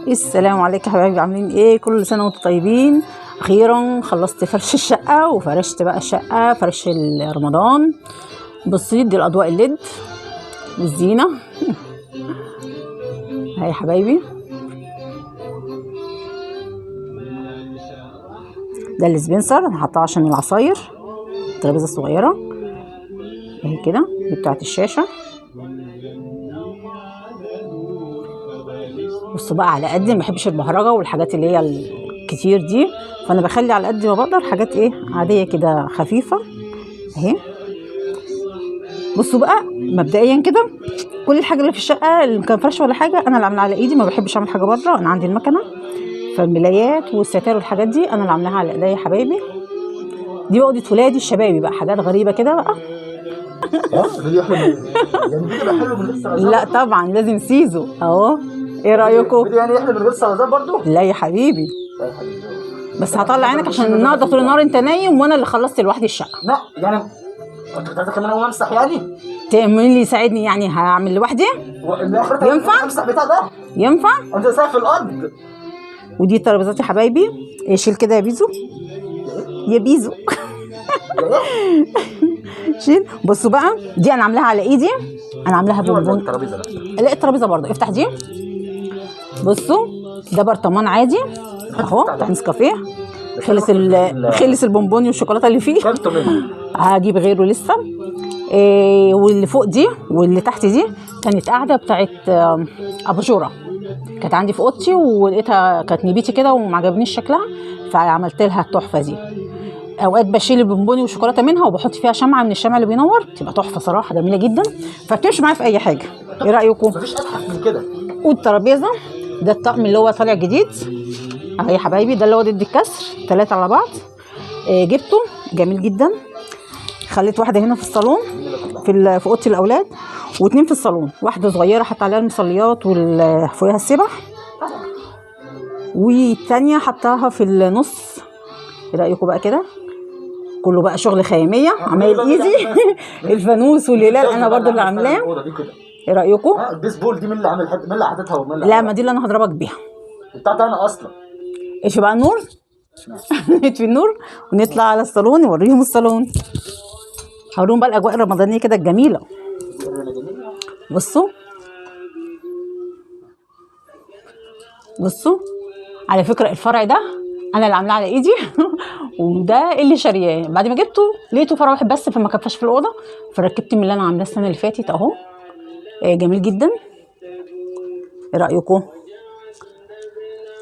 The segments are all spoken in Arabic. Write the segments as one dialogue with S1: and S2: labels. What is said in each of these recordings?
S1: السلام عليكم يا حبايبي، عاملين ايه؟ كل سنه وانتم طيبين. اخيرا خلصت فرش الشقه وفرشت بقى الشقه فرش رمضان. بصي دي الاضواء الليد والزينه هاي يا حبايبي. ده السبنسر انا حاطاه عشان العصاير، الترابيزه الصغيره اهي كده دي بتاعت الشاشه. بصوا بقى على قد ما بحبش البهرجه والحاجات اللي هي الكتير دي، فانا بخلي على قد ما بقدر حاجات ايه عاديه كده خفيفه اهي. بصوا بقى مبدئيا كده كل الحاجه اللي في الشقه اللي كان فرش ولا حاجه انا اللي عاملاها على ايدي، ما بحبش اعمل حاجه بره، انا عندي المكنه. فالملايات والستار والحاجات دي انا اللي عاملاها على ايديا يا حبايبي. دي بقى اوضه ولادي الشبابي بقى، حاجات غريبه كده بقى.
S2: دي احلى يعني دي تبقى حلوه من غير سرازات.
S1: لا طبعا لازم سيزو اهو. ايه رايكم؟
S2: دي يعني احلى من غير سرازات برضو.
S1: لا يا حبيبي،
S2: لا يا حبيبي
S1: بس هطلع عينك عشان النهارده طول النهار انت نايم وانا اللي خلصت لوحدي الشقه.
S2: لا يعني انت كنت عايزه كمان اقوم امسح يعني؟
S1: مين اللي يساعدني يعني؟ هعمل لوحدي؟ ينفع؟
S2: امسح بتاع ده؟
S1: ينفع؟
S2: انت سايق في الارض.
S1: ودي ترابيزات يا حبايبي. شيل كده يا بيزو، يا بيزو شيل. بصوا بقى دي انا عاملاها على ايدي، انا عاملاها بونبون.
S2: الترابيزه
S1: لا الترابيزه برضه افتح دي. بصوا ده برطمان عادي اهو بتاع نسكافيه. خلص البونبوني والشوكولاته اللي فيه، هجيب غيره لسه. واللي فوق دي واللي تحت دي كانت قاعده بتاعت اباجوره، كانت عندي في اوضتي ولقيتها كانت نبيتي كده وما عجبنيش شكلها، فعملت لها التحفه دي. اوقات بشيل البونبوني والشوكولاته منها وبحط فيها شمعه من الشمع اللي بينور، تبقى تحفه صراحه جميله جدا، فبتمشي معايا في اي حاجه. ايه رايكم؟
S2: مفيش اتحف من كده.
S1: والترابيزه ده الطقم اللي هو طالع جديد اهو يا حبايبي، ده اللي هو ضد الكسر 3 على بعض. جبته جميل جدا. خليت واحده هنا في الصالون في اوضه الاولاد، و2 في الصالون، واحده صغيره حط عليها المصليات وفوقها السبح، والثانيه حطاها في النص. ايه رايكم بقى كده؟ كله بقى شغل خياميه عمايل ايدي الفانوس والهلال انا برضو اللي عاملاه. ايه رايكم؟
S2: البيسبول دي مين اللي عامل مين اللي حاططها ومين اللي
S1: لا ما دي اللي انا هضربك بيها
S2: بتاعت انا اصلا.
S1: ايش بقى النور نطفي النور ونطلع على الصالون نوريهم الصالون، هوريهم بقى الاجواء الرمضانيه كده الجميله. بصوا بصوا على فكره الفرع ده انا اللي عاملاه على ايدي وده اللي شارياه بعد ما جبته، لقيته فرع واحد بس فما كفاش في الاوضه، فركبت من اللي انا عاملاه السنه اللي فاتت اهو. جميل جدا. ايه رايكم؟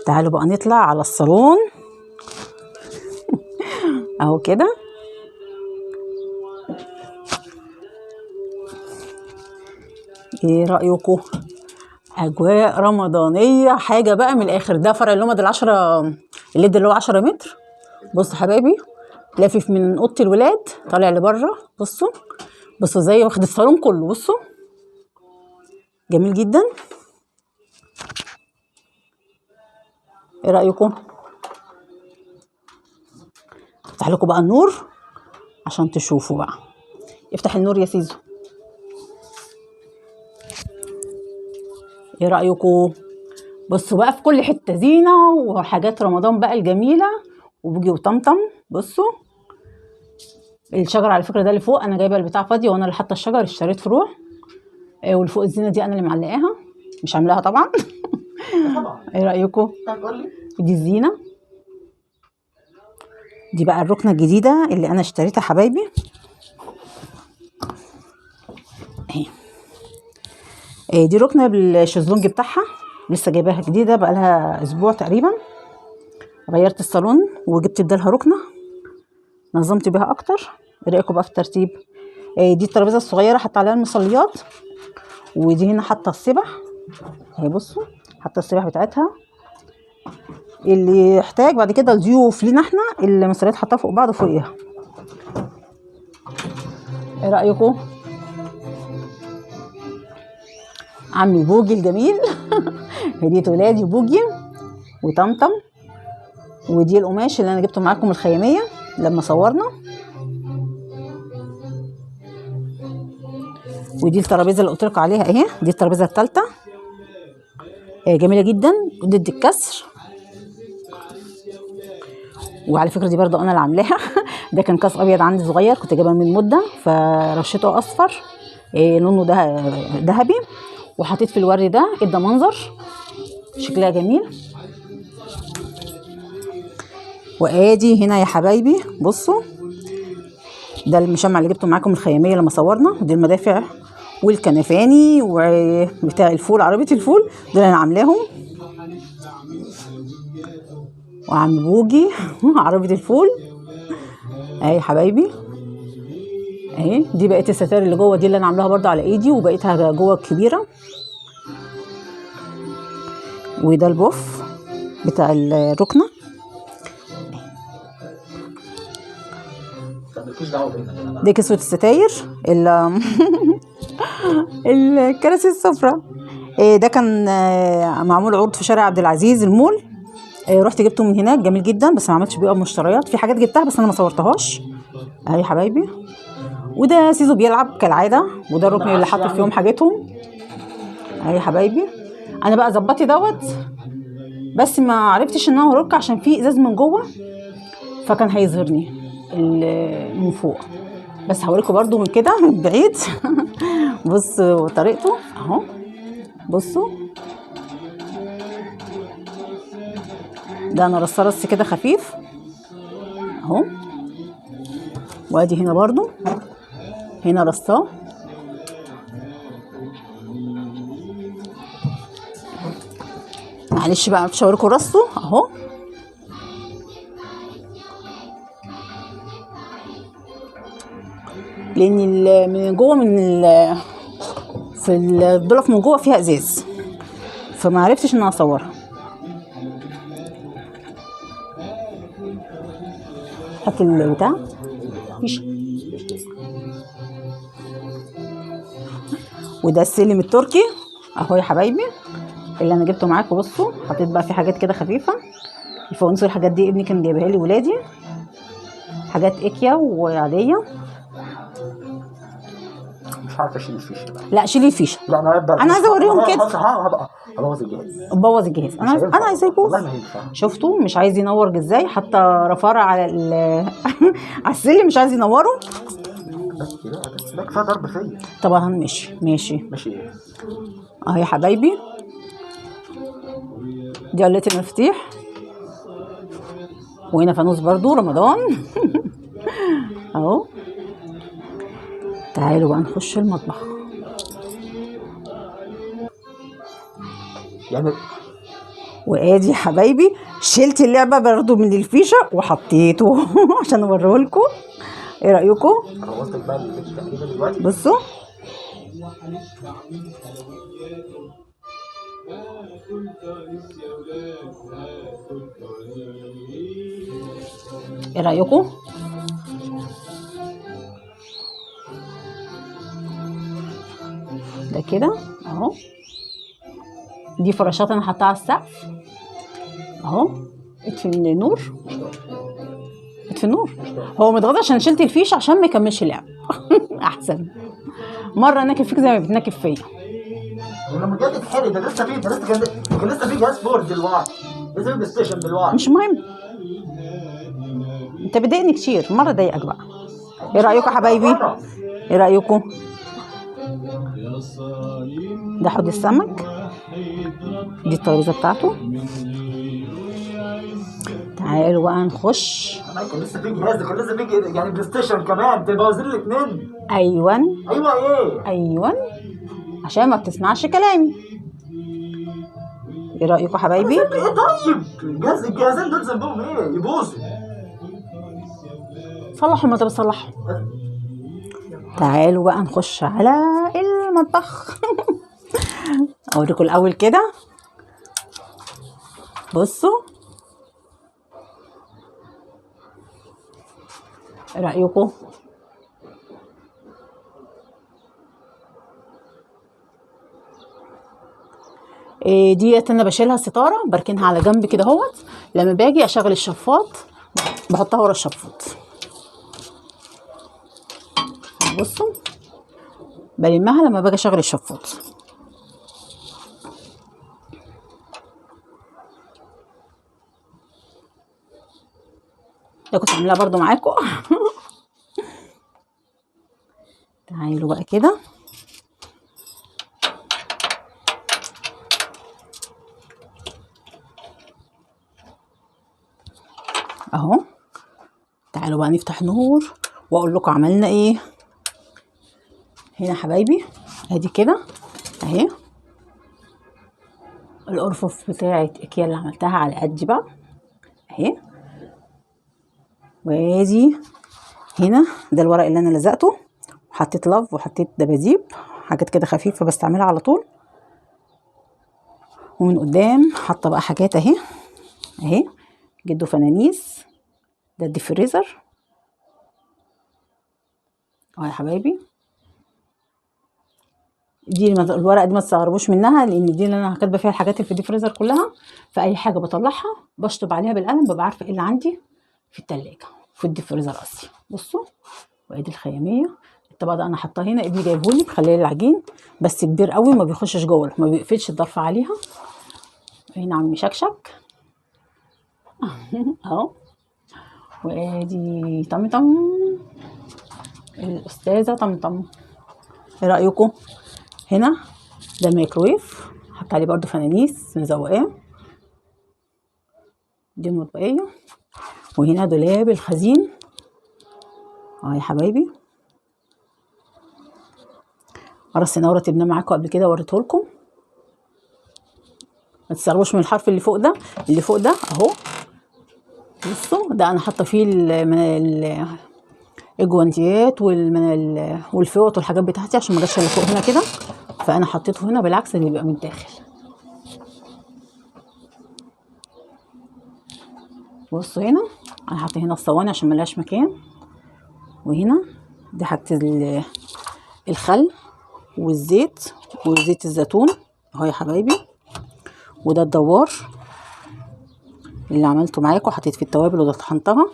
S1: تعالوا بقى نطلع على الصالون اهو كده. ايه رايكم؟ اجواء رمضانيه حاجه بقى من الاخر. ده فرع اللمض العشرة الليد اللي هو 10 متر. بصوا حبايبي لافف من اوضه الولاد طالع لبره. بصوا زي واخد الصالون كله. بصوا جميل جدا. ايه رايكم؟ افتح لكم بقى النور عشان تشوفوا بقى. افتح النور يا سيزو. ايه رايكم؟ بصوا بقى في كل حته زينه وحاجات رمضان بقى الجميله وبوجي وطمطم. بصوا الشجر على فكره ده اللي فوق انا جايبه البتاع فاضيه وانا اللي حاطه الشجر، اشتريت فروع. واللي فوق الزينه دي انا اللي معلقاها مش عاملاها طبعا ايه رايكم؟ دي الزينه دي بقى الركنه الجديده اللي انا اشتريتها حبايبي اهي. دي ركنه بالشезлونج بتاعها لسه جايباها جديده بقى لها اسبوع تقريبا. غيرت الصالون وجبت بدالها ركنه نظمت بيها اكتر. ايه رايكم بقى في الترتيب؟ دي الترابيزه الصغيره حط عليها المصليات، ودي هنا حاطه السبح اهي. بصوا حاطه السبح بتاعتها اللي يحتاج بعد كده الضيوف لينا احنا المصليات حطها فوق بعض وفوقيها. ايه رايكم؟ عمي بوجي الجميل هديه ولادي بوجي وطمطم. ودي القماش اللي انا جبته معاكم الخياميه لما صورنا. ودي الترابيزه اللي قلت لكم عليها اهي، دي الترابيزه الثالثه جميله جدا ضد الكسر. وعلى فكره دي برضو انا اللي عاملاها. ده كان كاس ابيض عندي صغير كنت جايبها من مده، فرشته اصفر لونه ذهبي، وحطيت في الورد ده ادى منظر شكلها جميل. وادي هنا يا حبايبي بصوا، ده المشمع اللي جبته معاكم الخياميه لما صورنا، دي المدافع والكنفاني وبتاع الفول، عربيه الفول دول انا عاملاهم، وعم بوجي عربيه الفول اهي يا حبايبي اهي. دي بقيت الستار اللي جوه دي اللي انا عاملاها برضه على ايدي، وبقيتها جوه الكبيره. وده البوف بتاع الركنه. دي كسوة الستاير الكراسي السفرة. ده كان معمول عروض في شارع عبد العزيز المول. رحت جبته من هناك جميل جدا، بس ما عملتش بيه مشتريات. في حاجات جبتها بس انا ما صورتهاش اهي يا حبايبي. وده سيزو بيلعب كالعاده، وده الركن اللي حاطط فيهم حاجتهم اهي يا حبايبي. انا بقى ظبطي دوت، بس ما عرفتش ان انا هرك عشان في ازاز من جوه فكان هيظهرني من فوق، بس هوريكم برضو من كده من بعيد. بصوا طريقته اهو، بصوا ده انا رص كده خفيف اهو. وادي هنا برضو هنا رصاه، معلش بقى مش هوريكم رصه اهو. لان من جوه في الضلف من جوه فيها ازاز، فما عرفتش ان انا اصورها. حط البتاع مفيش. وده السلم التركي اهو يا حبايبي اللي انا جبته معاكم. بصوا حطيت بقى في حاجات كده خفيفه، الفوانيس والحاجات دي ابني كان جايبها لي ولادي، حاجات ايكيا وعاديه.
S2: مش عارفه اشيل الفيشه بقى.
S1: لا شيلي الفيشه.
S2: لا
S1: انا عايزه اوريهم كده.
S2: هبوظ الجهاز.
S1: بوظ الجهاز. انا عايزه يبوظ. شفتوا مش عايز ينور ازاي، حتى رفاره على على السلم مش عايز ينوره.
S2: ده كفايه ضرب فيا.
S1: طبعا ماشي
S2: ايه
S1: اهو يا حبايبي. دي علة المفاتيح، وهنا فانوس برضو رمضان. اهو. تعالوا بقى نخش المطبخ
S2: يعني.
S1: وادي يا حبايبي شلت اللعبه برضو من الفيشه وحطيته عشان اوريهولكم. ايه رايكم؟ بصوا ايه رايكم؟ ده كده اهو. دي فراشات انا حطاها على السقف اهو. اطفي النور، اطفي النور. هو متغاضى عشان شلت الفيش عشان ما يكملش لعب. احسن مره ناكل فيك زي ما بتناكل فيا.
S2: ولما جت تتحرق ده لسه في كان لسه في جهاز فورد دلوقتي، لسه في بلاي ستيشن دلوقتي.
S1: مش مهم، انت بتضايقني كتير، مره ضايقك بقى. ايه رايكم يا حبايبي؟ ايه رايكم؟ ده حوض السمك، دي الترابيزه بتاعته. تعالوا بقى نخش.
S2: كان لسه في جهاز، كان لسه في يعني بلاي ستيشن كمان، تبوظين الاثنين.
S1: ايوه
S2: ايه
S1: ايوه عشان ما بتسمعش كلامي. ايه رايكم يا حبايبي؟
S2: ايه طيب الجهازين دول ذنبهم ايه؟ يبوظوا.
S1: صلحوا ما بتصلحوا. تعالوا بقى نخش على المطبخ. اوريكم الاول كده. بصوا ايه رايكم؟ ديت انا بشيلها ستاره بركنها على جنب كده اهوت. لما باجي اشغل الشفاط بحطها ورا الشفاط. بصوا بلمها لما باجي اشغل الشفاط. ده كنت عاملاها برضو معاكم. تعالوا بقى كده اهو. تعالوا بقى نفتح نور واقول لكم عملنا ايه هنا حبايبي. ادي كده اهي الارفف بتاعه ايكيا اللي عملتها على قدي بقى اهي. وادي هنا ده الورق اللي انا لزقته، وحطيت لاف وحطيت دباديب، حاجات كده خفيفه بستعملها على طول. ومن قدام حاطه بقى حاجات اهي اهي، جدو فنانيس، ده الديفريزر اهو يا حبايبي. دي الورقه دي ما تستغربوش منها، لان دي اللي انا كاتبه فيها الحاجات اللي في الديفريزر كلها. فاي حاجه بطلعها بشطب عليها بالقلم، ببقى عارفه ايه اللي عندي في التلاجة في الديفريزر قصدي. بصوا وادي الخياميه. الطبق ده انا حاطاه هنا، ابني جايبهولي بخليه العجين بس كبير قوي ما بيخشش جوه، ما بيقفلش الضرفه عليها. هنا عم شكشك اهو. وادي طمطم الاستاذه طمطم. ايه رايكم؟ هنا ده الميكرويف، حط عليه برضو فنانيس مزوقاه، دي المطبقيه. وهنا دولاب الخزين اهو يا حبايبي. قرص النوره تبناه معاكم قبل كده وريته لكم، ما تستغربوش من الحرف اللي فوق ده. اللي فوق ده اهو بصوا، ده انا حاطه فيه الجوانتيات والفوط والحاجات بتاعتي، عشان ما جاتش اللي فوق هنا كده، فانا حطيته هنا بالعكس اللي بيبقى من الداخل. بصوا هنا انا حاطه هنا الصواني عشان ملهاش مكان. وهنا دي حاجه الخل والزيت وزيت الزيتون اهو يا حبايبي. وده الدوار اللي عملته معاكم، حطيت فيه التوابل وطحنتها.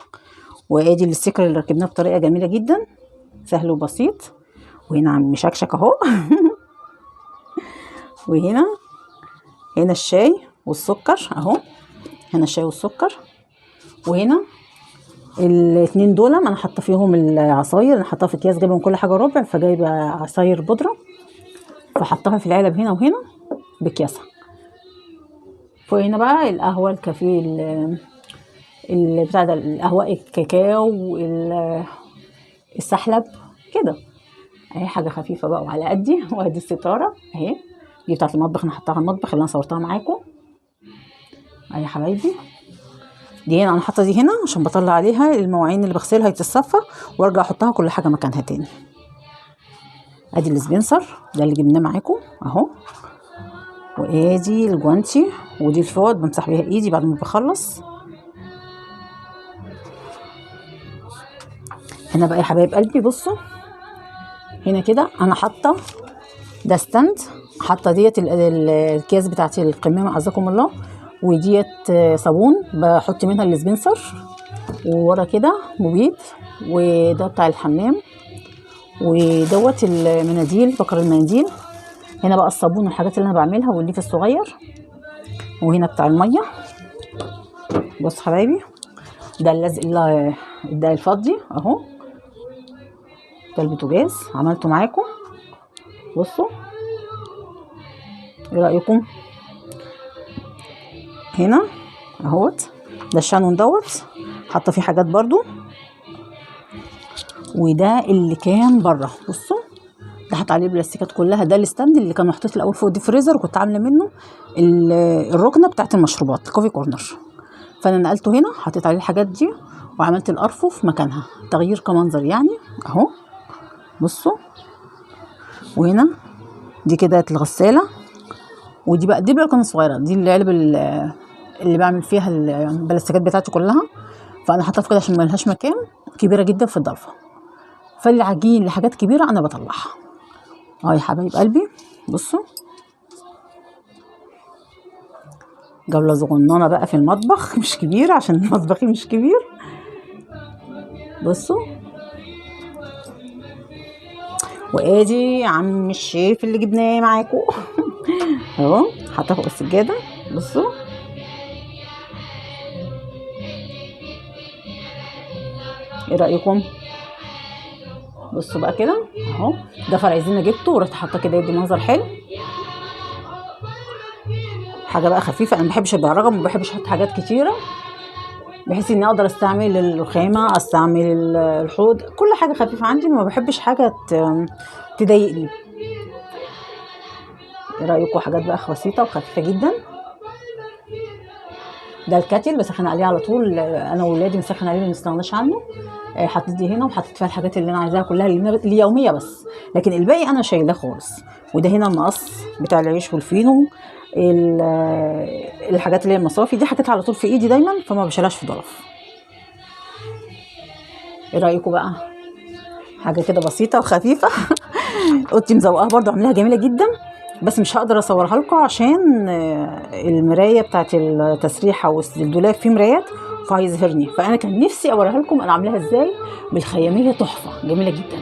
S1: وادي الستيكر اللي ركبناه بطريقه جميله جدا، سهل وبسيط. وهنا عم مشكشك اهو. وهنا الشاي والسكر اهو، هنا الشاي والسكر. وهنا الاتنين دول انا حاطه فيهم العصاير، انا حاطاها في اكياس، جايبه من كل حاجه ربع، فجايبه عصاير بودره فحطها في العلب هنا وهنا باكياسها. فوق هنا بقى القهوه الكافيه اللي بتاع ده، القهوه الكاكاو السحلب كده اهي، حاجه خفيفه بقى وعلى قدي. وادي الستاره اهي، دي بتاعت المطبخ، انا حطاها على المطبخ اللي انا صورتها معاكم اهي يا حبايبي. دي هنا انا حاطه دي هنا عشان بطلع عليها المواعين اللي بغسلها تتصفى وارجع احطها كل حاجه مكانها تاني. ادي السبنسر ده اللي جبناه معاكم اهو. وادي الجوانتي، ودي الفوط بمسح بيها ايدي بعد ما بخلص. هنا بقى يا حبايب قلبي بصوا، هنا كده انا حاطه ده ستاند، حاطه ديت الكيس بتاعت القمامه عزكم الله، وديت صابون بحط منها السبنسر، وورا كده مبيد، وده بتاع الحمام، ودوت المناديل بكر المناديل. هنا بقى الصابون والحاجات اللي انا بعملها والليف الصغير. وهنا بتاع الميه. بص حبايبي ده اللزق ده الفضي اهو، ده البوتاجاز عملته معاكم. بصوا ايه رايكم؟ هنا اهوت ده الشانون دوت، حاطه فيه حاجات برضو. وده اللي كان بره بصوا، ده حط عليه بلاستيكات كلها، ده الستاند اللي كان محطوط الاول فوق الديفريزر، وكنت عامله منه الركنه بتاعت المشروبات الكوفي كورنر، فانا نقلته هنا حطيت عليه الحاجات دي، وعملت الارفف مكانها تغيير كمنظر يعني اهو. بصوا وهنا دي كده الغساله، ودي بقى دي البلكونه الصغيره، دي العلب اللي بعمل فيها البلاستيكات بتاعتي كلها، فانا حاطاها في كده عشان ما لهاش مكان، كبيره جدا في الضلفه. فالعجين لحاجات كبيره انا بطلعها اهو يا حبايب قلبي. بصوا جوله صغننه بقى في المطبخ، مش كبير عشان مطبخي مش كبير. بصوا وادي عم الشيف اللي جبناه معاكم اهو، حاطاه فوق السجاده. بصوا ايه رايكم؟ بصوا بقى كده اهو، ده فرع زينه جبته ورحت حاطاه كده يدي منظر حلو. حاجه بقى خفيفه، انا ما بحبش البهرجه، ما بحبش احط حاجات كتيره، بحيث اني اقدر استعمل الرخامه، استعمل الحوض، كل حاجه خفيفه عندي، ما بحبش حاجه تضايقني. ايه رايكم؟ حاجات بقى بسيطه وخفيفه جدا. ده الكاتل بسخن عليه على طول، انا واولادي بنسخن عليه ما بنستغناش عنه. حطيت دي هنا وحطيت فيها الحاجات اللي انا عايزاها كلها اليوميه بس، لكن الباقي انا شايلاه خالص. وده هنا المقص بتاع العيش والفينو، الحاجات اللي هي المصافي دي حاجات على طول في ايدي دايما، فما بشيلهاش في ظرف. ايه رايكم بقى؟ حاجه كده بسيطه وخفيفه. اوضتي مزوقاها برضو، عاملاها جميله جدا، بس مش هقدر اصورها لكم عشان المرايه بتاعت التسريحه والدولاب فيه مرايات فهيظهرني، فانا كان نفسي اوريها لكم انا عاملاها ازاي بالخياميه، تحفه جميله جدا.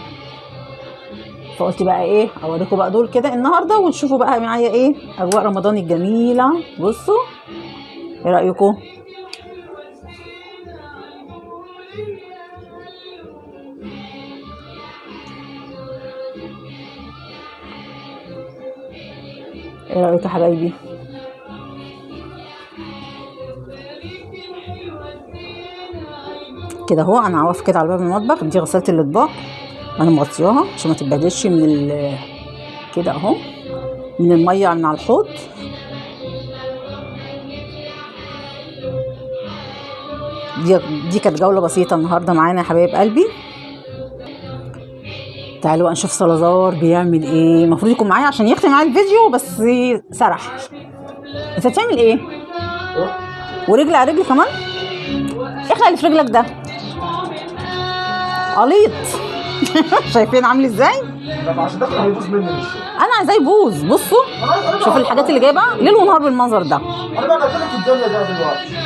S1: فقلت بقى ايه اوريكم بقى دول كده النهارده، ونشوفوا بقى معايا ايه اجواء رمضان الجميله. بصوا ايه رايكم؟ ايه رايكم يا حبايبي؟ كده اهو انا واقفه كده على باب المطبخ، دي غساله الاطباق انا مغطياها عشان ما تتبهدلش من كده اهو، من الميه من على الحوض. دي كانت جوله بسيطه النهارده معانا يا حبايب قلبي. تعالوا بقى نشوف صلازار بيعمل ايه، المفروض يكون معايا عشان يختم معايا الفيديو بس سرح. انت بتعمل ايه؟ ورجل على رجل كمان؟ اخلع اللي في رجلك ده قليط. شايفين عامل ازاي؟
S2: عشان ده هيبوظ مني مش
S1: انا عايزاه يبوظ. بصوا شوف الحاجات اللي جايبها ليل ونهار بالمنظر ده.
S2: انا بقى قلت لك الدنيا ده دلوقتي.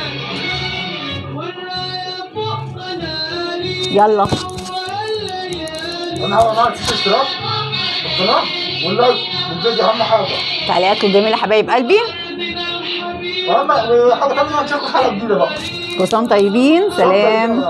S1: يلا
S2: انا هو معاك اشتراك في القناه واللايك والفيديو اهم حاجه.
S1: تعليقاتكم جميله يا حبايب قلبي.
S2: واهم حاجه تانيه هنشوف حلقه جديده بقى.
S1: كل سنه وانتم طيبين. سلام.